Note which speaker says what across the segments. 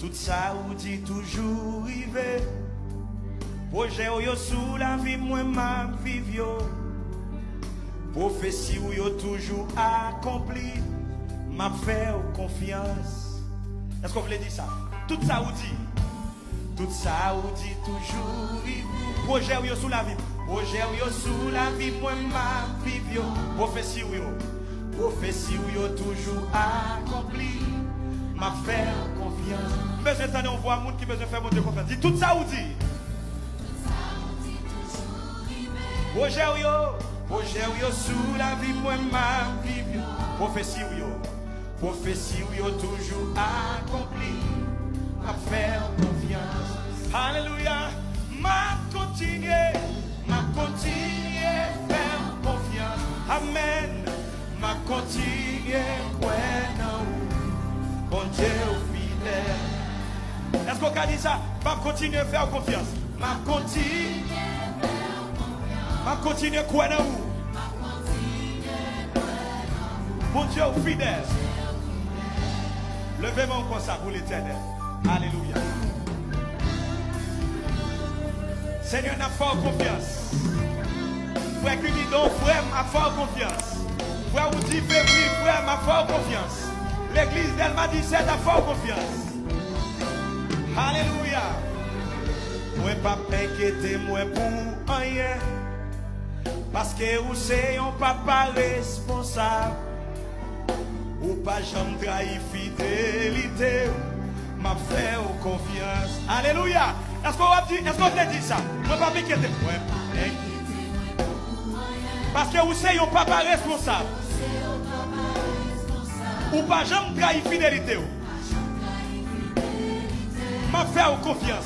Speaker 1: Tout ça ou dit toujours rivé. Projet ou yo sous la vie, moi ma vive yo. Prophétie ou yo toujours accompli. M'a fait confiance. Est-ce qu'on voulait dire ça? Tout ça ou dit. Tout ça ou dit toujours rivé. Projet ou yo sous la vie. Projet ou yo sous la vie, moi ma vive yo. Prophétie ou yo. Prophétie ou yo toujours accompli. M'a fait confiance. Mais maintenant on voit un monde qui besoin faire monter confiance. Dit tout ça ou dit. Projet ou yo sous la vie, moi ma vie. Prophétie ou yo. Prophétie ou yo toujours accompli. M'a faire confiance. Alléluia. M'a continué faire confiance. Amen. M'a continué croire. Bon Dieu fidèle. Est-ce qu'on a dit ça? M'a continué à faire confiance. M'a continué à croire en vous. Bon Dieu fidèle. Levez-moi comme ça pour l'éternel. Alléluia. Seigneur, n'a fort confiance. Frère Cupidon, frère, m'a fort confiance. Frère Oudi Fébri, frère, m'a fort confiance. L'église d'Elma 17 a fort confiance. Alléluia. Moi pas inquiété, moi pour rien. Parce que vous c'est un papa responsable. Ou pas jamais trahi fidélité. M'a fait confiance. Alléluia. Est-ce qu'on te dit ça? Moi pas m'inquiéter. Moi pas inquiété. Parce que vous c'est un papa responsable. Ou pas jamais trahi fidélité. M'a fait confiance.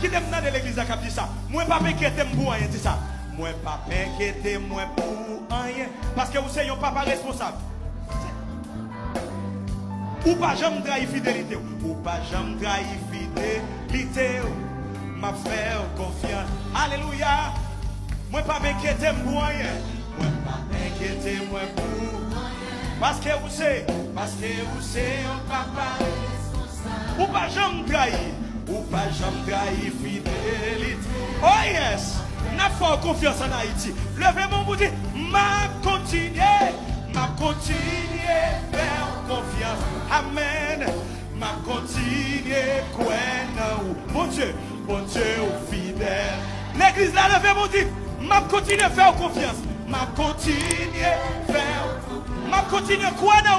Speaker 1: Qui t'aime dans l'église qui a dit ça? Moi pas m'inquiéter pour rien, dit ça. Moi pas m'inquiéter moi pour rien. Parce que vous savez, un papa responsable. Ou pas jamais trahir fidélité. Ou pas jamais trahir fidélité. M'a fait confiance. Alléluia. Moi pas m'inquiéter pour rien. Moi pas m'inquiéter moi pour rien. Parce que vous savez, un papa responsable. Ou pas jamais trahir. Ou pas jamais trahir fidélité. Oh yes. N'a pas confiance en Haïti. Levez-moi pour dire, m'a continué faire confiance. Amen. M'a continué croire. Bon Dieu fidèle. L'église là, levez-moi pour dire, m'a continué faire confiance. M'a continué croire. M'a continué croire.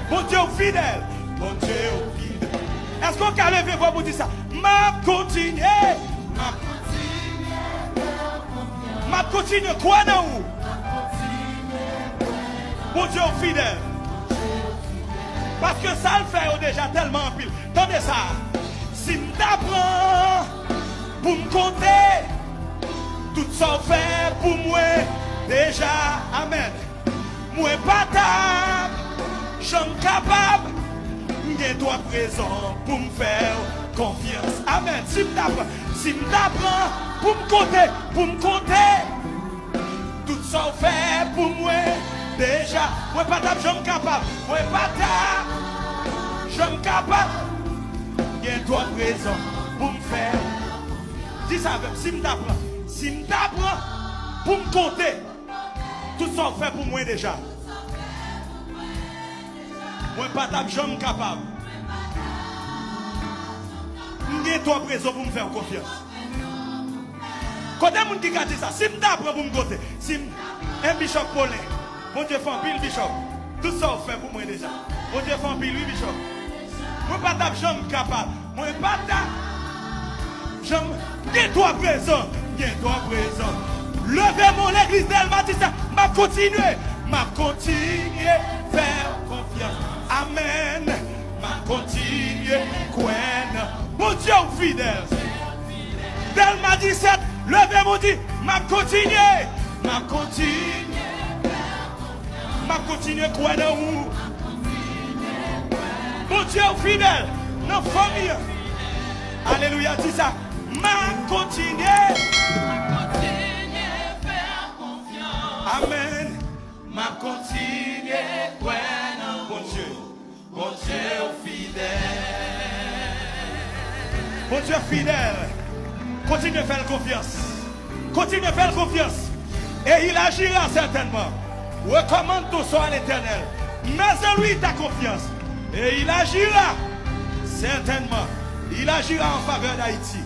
Speaker 1: Bon Dieu fidèle. Est-ce qu'on peut lever pour dire ça? M'a continué quoi dans vous? Bon Dieu fidèle. Parce que ça le fait déjà tellement en pile. Attendez ça. Si m'apprends pour me compter, tout ça fait pour moi déjà. Amen. Moi pas table, j'en capable. J'ai toi présent pour me faire confiance. Amen. Si m'apprends pour me compter, tout ça fait pour moi déjà. Moi pas table, j'en capable. Moi pas table, j'en capable. J'ai toi présent pour me faire. Dis ça avec. Si m'apprends pour me compter, tout ça fait pour moi déjà. Moi pas table, j'en capable. J'ai toi présent pour me faire confiance. Quand il y a des gens qui disent ça, si je t'apprends pour me côté, si un bishop Paulin, mon Dieu fait un pile bishop, tout ça fait pour moi déjà. Mon Dieu fait un pile lui bishop. Moi pas table, j'en capable. Moi pas table, j'ai toi présent. Levez-moi l'église d'Elma dit ça, m'a continué faire confiance. Amen. M'a continué croire. Mon Dieu fidèle. D'Elma 17, levez-moi dit, m'a continué croire dans vous. Mon Dieu fidèle. Nos familles. Alléluia, dis ça. M'a continué faire confiance. Amen. M'a continué croire dans mon Dieu. Bon Dieu fidèle. Bon Dieu fidèle. Continue de faire confiance. Continue de faire confiance. Et il agira certainement. Recommande tout ça à l'Éternel. Mais en lui ta confiance. Et il agira certainement. Il agira en faveur d'Haïti.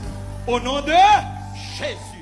Speaker 1: Au nom de Jésus.